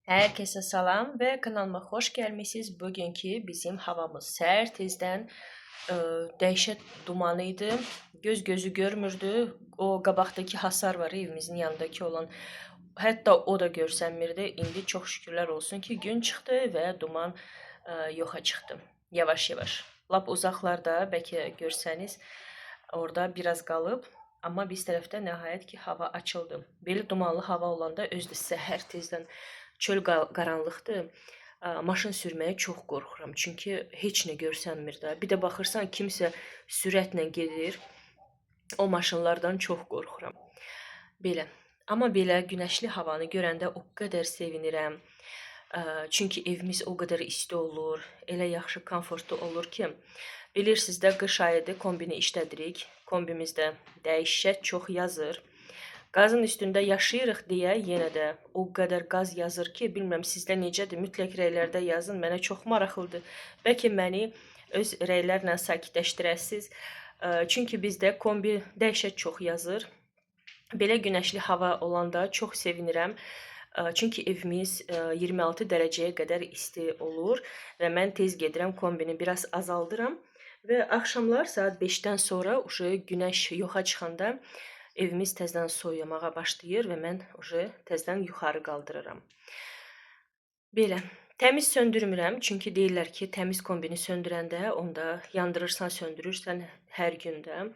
Herkese salam ve kanalıma hoş gelmişsiniz. Bugünkü bizim havamız səhər tezdən dəhşət dumanı idi. Göz gözü görmürdü. O qabaqdakı hasar var evimizin yanındakı olan. Hətta o da görsənmirdi. İndi çox şükürlər olsun ki gün çıxdı və duman yoxa çıxdı. Yavaş-yavaş. Lap uzaqlarda bəlkə görsəniz orada biraz qalıb. Amma biz tərəfdə nəhayət ki hava açıldı. Belə dumanlı hava olanda özdə səhər tezdən çöl qaranlıqdır. Maşın sürməyə çox qorxuram. Çünki heç nə görsənmir də. Bir də baxırsan kimsə sürətlə gedir. O maşınlardan çox qorxuram. Belə. Amma belə günəşli havanı görəndə o qədər sevinirəm. Çünki evimiz o qədər isti olur, elə yaxşı, komfortlu olur ki, bilirsiniz də qış ayıdır, kombini işlədirik. Kombimizdə dəhşət çox yazır. Qazın üstündə yaşayırıq deyə yenə də o qədər qaz yazır ki, bilmirəm sizdə necədir, mütləq rəylərdə yazın, mənə çox maraqlıdır. Bəlkə məni öz rəylərlə sakitləşdirəsiniz. Çünki bizdə kombi dəhşət çox yazır. Belə günəşli hava olanda çox sevinirəm. Çünki evimiz 26 dərəcəyə qədər isti olur və mən tez gedirəm kombini biraz azaldıram və axşamlar saat 5-dən sonra günəş yoxa çıxanda evimiz təzdən soyuyamağa başlayır və mən təzdən yuxarı qaldırıram. Belə, təmiz söndürmürəm, çünki deyirlər ki, təmiz kombini söndürəndə onda yandırırsan, söndürürsən hər gündə.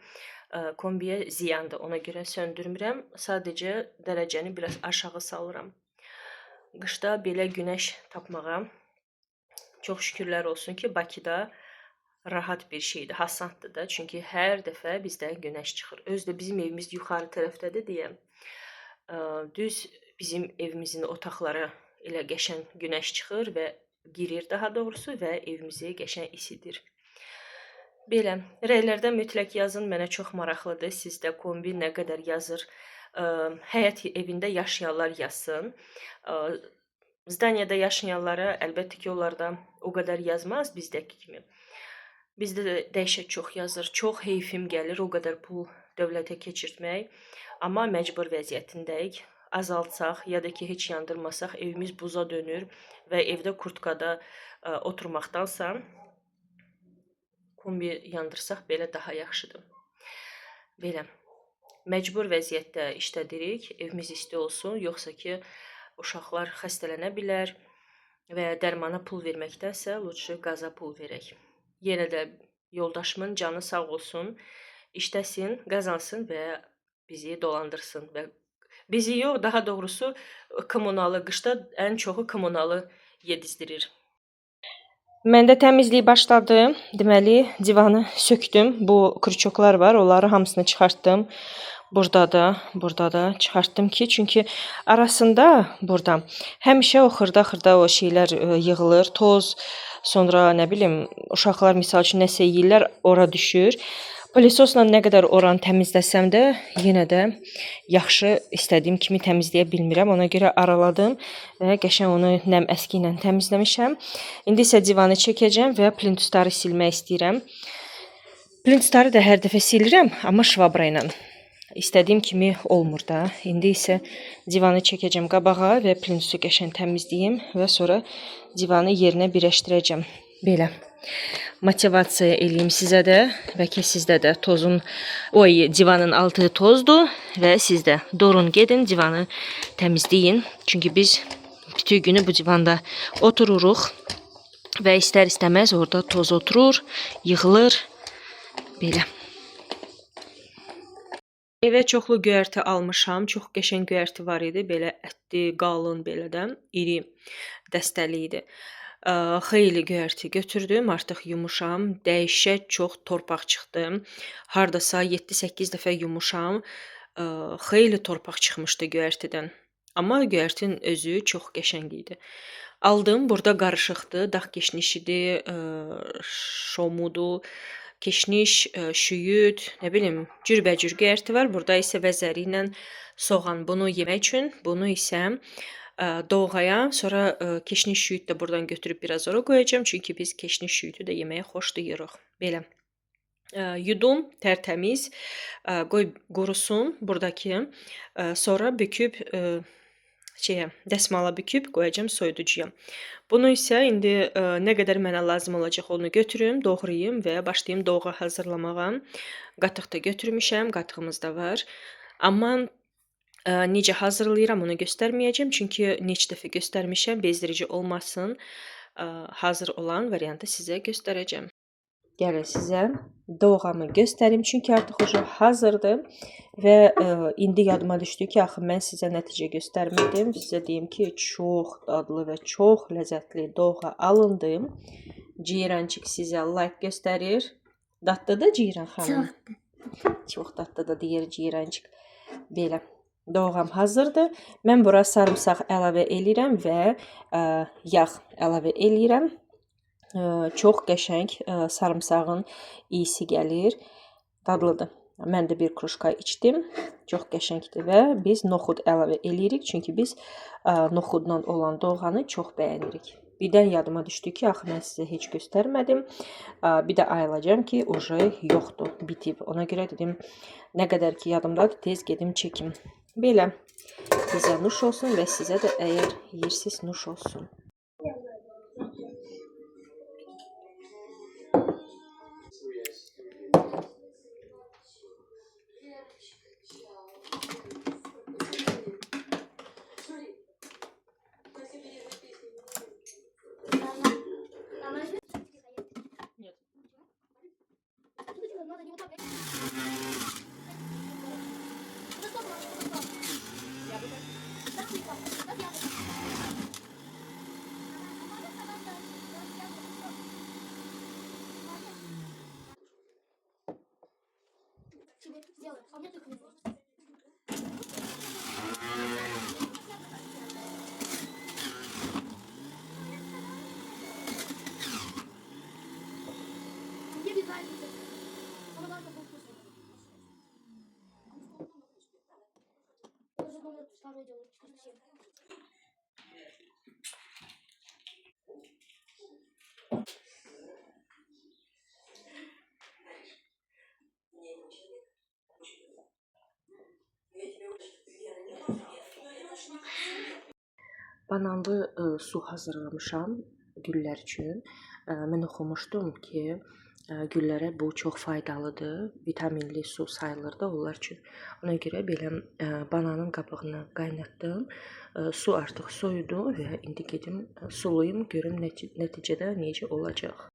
Kombiyə ziyandır, ona görə söndürmürəm. Sadəcə dərəcəni biraz aşağı salıram. Qışda belə günəş tapmağa çox şükürlər olsun ki, Bakıda rahat bir şeydir, hasantdır da. Çünki hər dəfə bizdə günəş çıxır. Özdə bizim evimiz yuxarı tərəfdədir deyə düz bizim evimizin otaqları elə qəşəng günəş çıxır və girir daha doğrusu və evimizi qəşəng isidir. Belə, rəylərdən mütləq yazın, mənə çox maraqlıdır. Sizdə kombi nə qədər yazır? Həyət evində yaşayanlar yazsın. Zdaniyada yaşayanlara əlbəttə ki, onlarda o qədər yazmaz bizdəki kimi. Bizdə də dəhşət çox yazır. Çox heyfim gəlir o qədər pul dövlətə keçirtmək. Amma məcbur vəziyyətindəyik. Azaltsaq ya da ki, heç yandırmasaq evimiz buza dönür və evdə kurtkada oturmaqdansa kombi yandırsaq belə daha yaxşıdır. Belə, məcbur vəziyyətdə işlədirik, evimiz isti olsun, yoxsa ki, uşaqlar xəstələnə bilər və dərmana pul verməkdənsə, lütfü qaza pul verək. Yenə də yoldaşımın canı sağ olsun, işləsin, qazansın və bizi dolandırsın. Və bizi yox, daha doğrusu kommunalı, qışda ən çoxu kommunalı yedizdirir. Məndə təmizlik başladı. Deməli, divanı sökdüm. Bu krючокlar var, onları hamısını çıxartdım. Burada da çıxartdım ki, çünki arasında burada həmişə o xırda o şeylər yığılır, toz, sonra nə bilim, uşaqlar misal üçün nəsə yeyirlər, ora düşür. Pılesosla nə qədər oranı təmizləsəm də, yenə də yaxşı istədiyim kimi təmizləyə bilmirəm. Ona görə araladım və qəşəng onu nəm əski ilə təmizləmişəm. İndi isə divanı çəkəcəm və plintusları silmək istəyirəm. Plintusları da hər dəfə silirəm, amma şvabra ilə. İstədiyim kimi olmur da. İndi isə divanı çəkəcəm qabağa və plintusu qəşəng təmizləyim və sonra divanı yerinə birləşdirəcəm. Belə. Motivasiya eləyim sizə də, bəlkə sizdə də divanın altı tozdur və sizdə dorun gedin, divanı təmizləyin. Çünki biz bütün günü bu divanda otururuq və istər-istəməz orada toz oturur, yığılır. Belə. Evə çoxlu göyərti almışam. Çox qəşəng göyərti var idi. Belə ətli, qalın, belə də iri dəstəli idi. Xeyli göyərti götürdüm. Artıq yumuşam. Dəhşət çox torpaq çıxdı. Hardasa 7-8 dəfə yumuşam. Xeyli torpaq çıxmışdı göyərtidən. Amma göyərtin özü çox qəşəng idi. Aldım. Burada qarışıqdır. Dağ keşnişidir, şomudur, keşniş, şüyüd, nə bilim, cürbəcür göyərti var. Burada isə vəzəri ilə soğan bunu yemək üçün, bunu isə doğrayam. Sonra keşniş şüyüd də buradan götürüb biraz ora qoyacağım. Çünki biz keşniş şüyüdü də yeməyə xoşlayırıq. Belə. Yudum tərtəmiz, qoy qurusun buradakı. Sonra büküb dəsmala büküb qoyacağam soyuducuya. Bunu isə indi nə qədər mənə lazım olacaq onu götürüm, doğrayım və başlayım doğğa hazırlamağa. Qatıq da götürmüşəm, qatığımız da var. Amma necə hazırlayıram onu göstərməyəcəm, çünki neçə dəfə göstərmişəm, bezdirici olmasın. Hazır olan variantı sizə göstərəcəm. Gəlin sizə doğğamı göstərim, çünki artıq hazırdır və indi yadıma düşdü ki, axı mən sizə nəticə göstərmədim. Sizə deyim ki, çox dadlı və çox ləzzətli doğğa alındı. Ceyrançıq sizə like göstərir. Dadlıdır Ceyran xanım? Çox dadlıdır deyir Ceyrançıq. Belə. Doğğam hazırdır. Mən bura sarımsaq əlavə eləyirəm və yağ əlavə eləyirəm. Çox qəşəng sarımsağın iyisi gəlir. Dadlıdır. Mən də bir krujka içdim. Çox qəşəngdir və biz noxud əlavə eləyirik. Çünki biz noxudla olan doğğanı çox bəyənirik. Birdən yadıma düşdü ki, axı mən sizə heç göstərmədim. Bir də ayılacağam ki, yoxdur, bitib. Ona görə dedim, nə qədər ki yadımdadır, tez gedim çəkim. Belə bizə nuş olsun və sizə də əgər yeyirsiz nuş olsun. Bananlı su hazırlamışam güllər üçün. Mən oxumuşdum ki, güllərə bu çox faydalıdır. Vitaminli su sayılır da onlar üçün. Ona görə belə bananın qabığını qaynatdım. Su artıq soyudu və indi gedim sulayım, görüm nəticədə necə olacaq.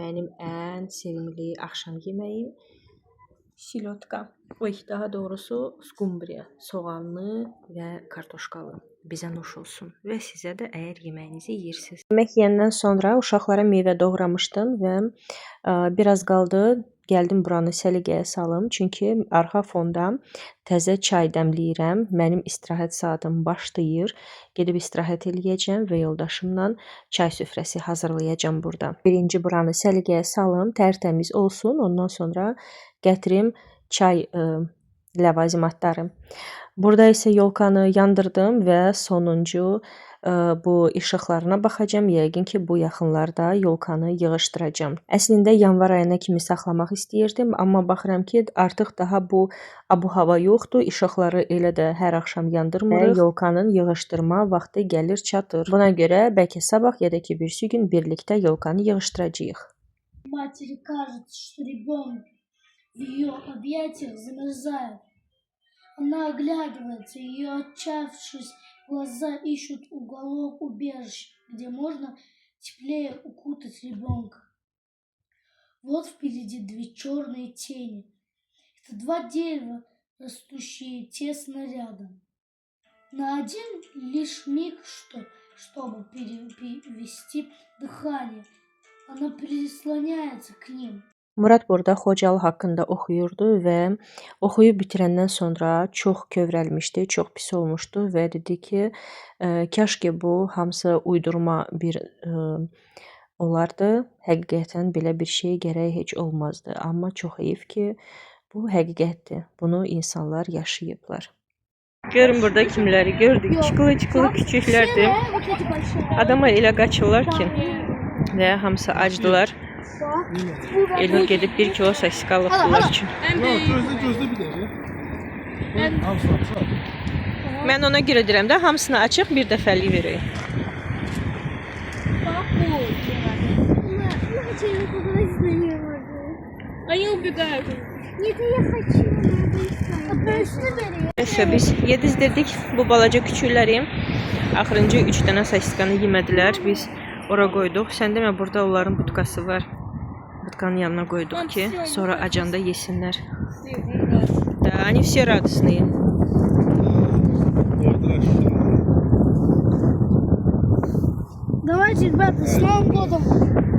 Mənim ən sevimli axşam yeməyim şilotka. Daha doğrusu skumbriya, soğanlı və kartoşkalı. Bizə nuş olsun və sizə də əgər yeməyinizi yeyirsiniz. Yemək yeyəndən sonra uşaqlara meyvə doğramışdım və biraz qaldı. Gəldim buranı səliqəyə salım, çünki arxa fonda təzə çay dəmləyirəm. Mənim istirahət saatım başlayır. Gedib istirahət eləyəcəm və yoldaşımla çay süfrəsi hazırlayacağam burada. Birinci buranı səliqəyə salım, tərtəmiz olsun. Ondan sonra gətirim çay ləvazimatları. Burada isə yolkanı yandırdım və sonuncu bu işıqlarına baxacağam. Yəqin ki, bu yaxınlarda yolkanı yığışdıracağam. Əslində yanvar ayına kimi saxlamaq istəyirdim, amma baxıram ki, artıq daha bu abu-hava yoxdur. İşıqları elə də hər axşam yandırmırıq. Yolkanın yığışdırma vaxtı gəlir çatır. Buna görə bəlkə sabah ya da ki, birisi gün birlikdə yolkanı yığışdıracağıq. Матери кажется, что ребенок в ее объятиях замерзает. Она оглядывается, ее отчаявшись глаза ищут уголок убежища, где можно теплее укутать ребенка. Вот впереди две черные тени. Это два дерева, растущие тесно рядом. На один лишь миг, чтобы перевести дыхание, она прислоняется к ним. Murad burada Xocalı haqqında oxuyurdu və oxuyub bitirəndən sonra çox kövrəlmişdi, çox pis olmuşdu və dedi ki, kaş ki bu hamısı uydurma bir olardı. Həqiqətən belə bir şey gərək heç olmazdı. Amma çox heyif ki, bu həqiqətdir. Bunu insanlar yaşayıblar. Görün burada kimləri gördük. Çıqılı küçüklərdir. Adama elə qaçırlar ki və hamısı acdılar. Elnur gedib 1 kilo sosisika alırlar üçün. Gözlə bir dəqiqə. Mən ona görə deyirəm də hamısını açıq bir dəfəlik verək. Они убегают. Нет, я хочу. Nəysə biz yedizdirdik bu balaca küçükləri. Axırıncı 3 dənə sosiiskanı yemədilər. Biz ora qoyduq. Sən demə burada onların budkası var. Budkanın yanına qoyduq ki, sonra acanda yesinlər. Да, они все радостные. Давайте, ребята, с Новым годом!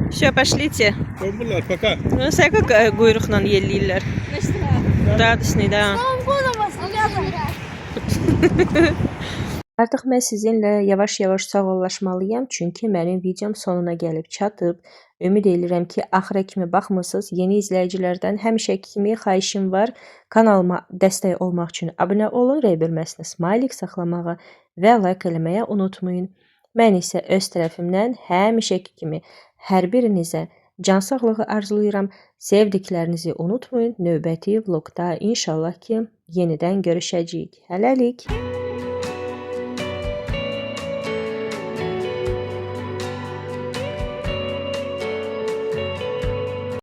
Все, пошлите. Qoyurlar, пока. Ну, səqə quyruqla yelləyirlər. Radostный, да. С Новым годом вас, ребята! Artıq mən sizinlə yavaş-yavaş sağollaşmalıyam, çünki mənim videom sonuna gəlib çatıb. Ümid edirəm ki, axıra kimi baxmısınız. Yeni izləyicilərdən həmişəki kimi xahişim var. Kanalıma dəstək olmaq üçün abunə olun, rey bölməsinə smaylik saxlamağı və like eləməyə unutmayın. Mən isə öz tərəfimdən həmişəki kimi hər birinizə can sağlığı arzulayıram. Sevdiklərinizi unutmayın. Növbəti vlogda inşallah ki, yenidən görüşəcəyik. Hələlik.